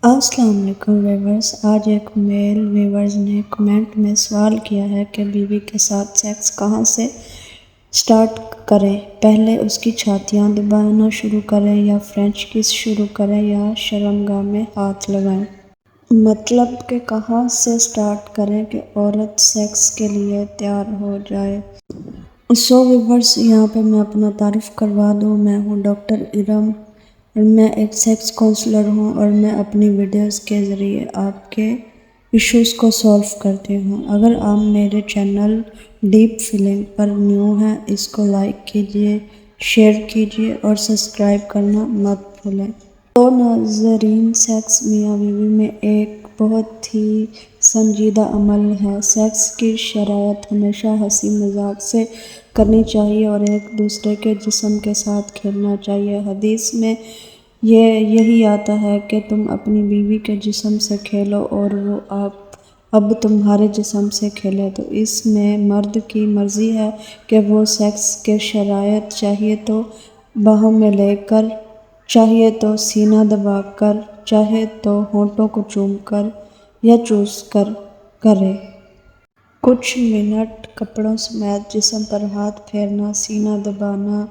السلام علیکم ویورز، آج ایک میل ویورز نے کمنٹ میں سوال کیا ہے کہ بیوی کے ساتھ سیکس کہاں سے سٹارٹ کریں، پہلے اس کی چھاتیاں دبانا شروع کریں یا فرینچ کس شروع کریں یا شرمگاہ میں ہاتھ لگائیں۔ مطلب کہ کہاں سے سٹارٹ کریں کہ عورت سیکس کے لیے تیار ہو جائے۔ ویورز، یہاں پہ میں اپنا تعارف کروا دوں، میں ہوں ڈاکٹر ارم اور میں ایک سیکس کونسلر ہوں اور میں اپنی ویڈیوز کے ذریعے آپ کے ایشوز کو سولو کرتی ہوں۔ اگر آپ میرے چینل ڈیپ فیلنگ پر نیو ہیں، اس کو لائک کیجئے، شیئر کیجئے اور سبسکرائب کرنا مت بھولیں۔ تو ناظرین، سیکس میاں بیوی میں ایک بہت ہی سنجیدہ عمل ہے۔ سیکس کی شرائط ہمیشہ ہنسی مذاق سے کرنی چاہیے اور ایک دوسرے کے جسم کے ساتھ کھیلنا چاہیے۔ حدیث میں یہی آتا ہے کہ تم اپنی بیوی کے جسم سے کھیلو اور وہ اب تمہارے جسم سے کھیلے۔ تو اس میں مرد کی مرضی ہے کہ وہ سیکس کے شرائط چاہیے تو باہوں میں لے کر، چاہیے تو سینہ دبا کر، چاہے تو ہونٹوں کو چوم کر یا چوس کر کرے۔ کچھ منٹ کپڑوں سمیت جسم پر ہاتھ پھیرنا، سینہ دبانا،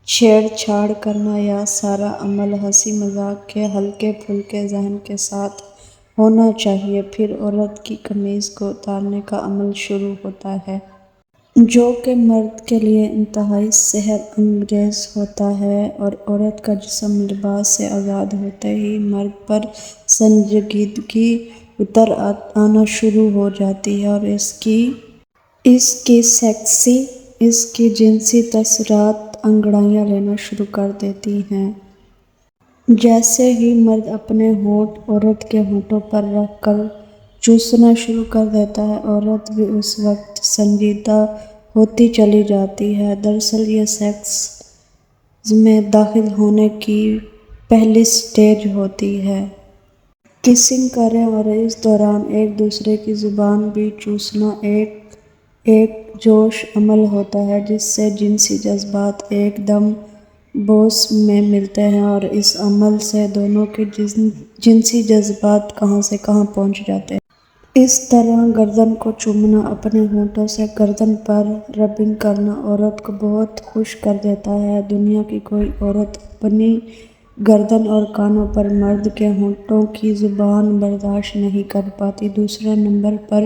چھیڑ چھاڑ کرنا، یہ سارا عمل ہنسی مذاق کے ہلکے پھلکے ذہن کے ساتھ ہونا چاہیے۔ پھر عورت کی قمیض کو اتارنے کا عمل شروع ہوتا ہے، جو کہ مرد کے لیے انتہائی صحت انگیز ہوتا ہے، اور عورت کا جسم لباس سے آزاد ہوتے ہی مرد پر سنجیدگی اتر آنا شروع ہو جاتی ہے اور اس کی جنسی تاثرات انگڑائیاں لینا شروع کر دیتی ہیں۔ جیسے ہی مرد اپنے ہونٹ عورت کے ہونٹوں پر رکھ کر چوسنا شروع کر دیتا ہے، عورت بھی اس وقت سنجیدہ ہوتی چلی جاتی ہے۔ دراصل یہ سیکس میں داخل ہونے کی پہلی سٹیج ہوتی ہے۔ کسنگ کریں اور اس دوران ایک دوسرے کی زبان بھی چوسنا ایک جوش عمل ہوتا ہے جس سے جنسی جذبات ایک دم بوص میں ملتے ہیں اور اس عمل سے دونوں کے جنسی جذبات کہاں سے کہاں پہنچ جاتے ہیں۔ اس طرح گردن کو چومنا، اپنے ہونٹوں سے گردن پر ربنگ کرنا عورت کو بہت خوش کر دیتا ہے۔ دنیا کی کوئی عورت اپنی گردن اور کانوں پر مرد کے ہونٹوں کی زبان برداشت نہیں کر پاتی۔ دوسرے نمبر پر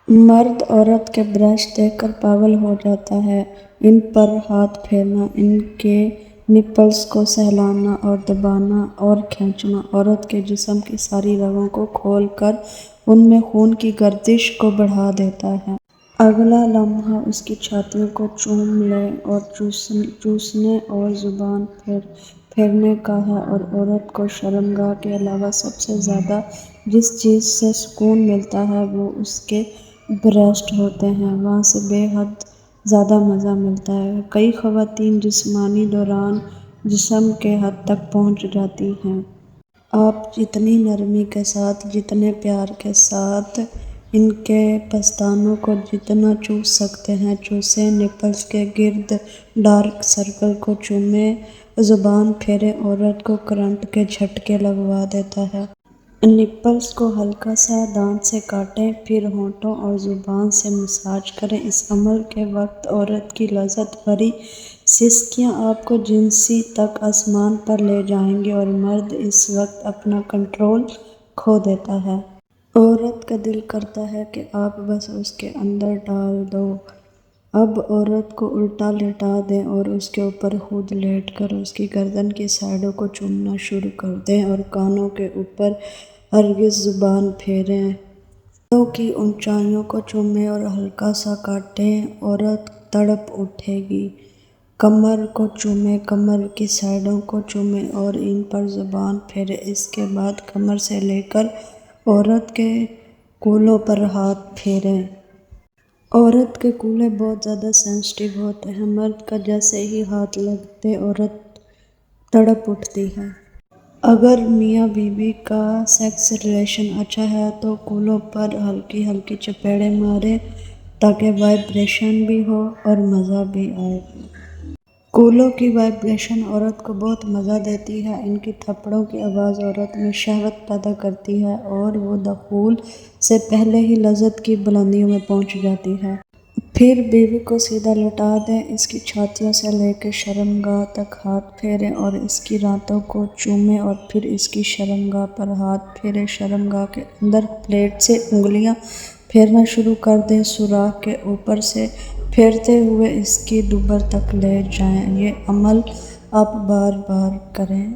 مرد عورت کے بریسٹ دیکھ کر پاگل ہو جاتا ہے۔ ان پر ہاتھ پھیرنا، ان کے نپلز کو سہلانا اور دبانا اور کھینچنا عورت کے جسم کی ساری رگوں کو کھول کر ان میں خون کی گردش کو بڑھا دیتا ہے۔ اگلا لمحہ اس کی چھاتیوں کو چومنے اور چوسنے اور زبان پھیرنے کا ہے، اور عورت کو شرمگاہ کے علاوہ سب سے زیادہ جس چیز سے سکون ملتا ہے وہ اس کے بریسٹ ہوتے ہیں، وہاں سے بے حد زیادہ مزہ ملتا ہے۔ کئی خواتین جسمانی دوران جسم کے حد تک پہنچ جاتی ہیں۔ آپ جتنی نرمی کے ساتھ، جتنے پیار کے ساتھ ان کے پستانوں کو جتنا چوس سکتے ہیں چوسیں، نپلز کے گرد ڈارک سرکل کو چومیں، زبان پھیریں، عورت کو کرنٹ کے جھٹکے لگوا دیتا ہے۔ نپلز کو ہلکا سا دانت سے کاٹیں، پھر ہونٹوں اور زبان سے مساج کریں۔ اس عمل کے وقت عورت کی لذت بھری سسکیاں آپ کو جنسی تک آسمان پر لے جائیں گی اور مرد اس وقت اپنا کنٹرول کھو دیتا ہے۔ عورت کا دل کرتا ہے کہ آپ بس اس کے اندر ڈال دو۔ اب عورت کو الٹا لٹا دیں اور اس کے اوپر خود لیٹ کر اس کی گردن کی سائیڈوں کو چومنا شروع کر دیں اور کانوں کے اوپر ہرگز زبان پھیریں۔ بالوں کی اونچائیوں کو چومیں اور ہلکا سا کاٹیں، عورت تڑپ اٹھے گی۔ کمر کو چومیں، کمر کی سائیڈوں کو چومیں اور ان پر زبان پھیریں۔ اس کے بعد کمر سے لے کر عورت کے کولوں پر ہاتھ پھیریں۔ عورت کے کولے بہت زیادہ سینسٹیو ہوتے ہیں، مرد کا جیسے ہی ہاتھ لگتے عورت تڑپ اٹھتی ہے۔ اگر میاں بیوی کا سیکس ریلیشن اچھا ہے تو کولوں پر ہلکی ہلکی چپیڑیں ماریں تاکہ وائبریشن بھی ہو اور مزہ بھی آئے۔ کولوں کی وائبریشن عورت کو بہت مزہ دیتی ہے۔ ان کی تھپڑوں کی آواز عورت میں شہوت پیدا کرتی ہے اور وہ دخول سے پہلے ہی لذت کی بلندیوں میں پہنچ جاتی ہے۔ پھر بیوی کو سیدھا لٹا دیں، اس کی چھاتیوں سے لے کے شرمگاہ تک ہاتھ پھیریں اور اس کی رانتوں کو چومیں اور پھر اس کی شرمگاہ پر ہاتھ پھیریں۔ شرمگاہ کے اندر پلیٹ سے انگلیاں پھیرنا شروع کر دیں، سوراخ کے اوپر سے پھیرتے ہوئے اس کی دبر تک لے جائیں۔ یہ عمل آپ بار بار کریں۔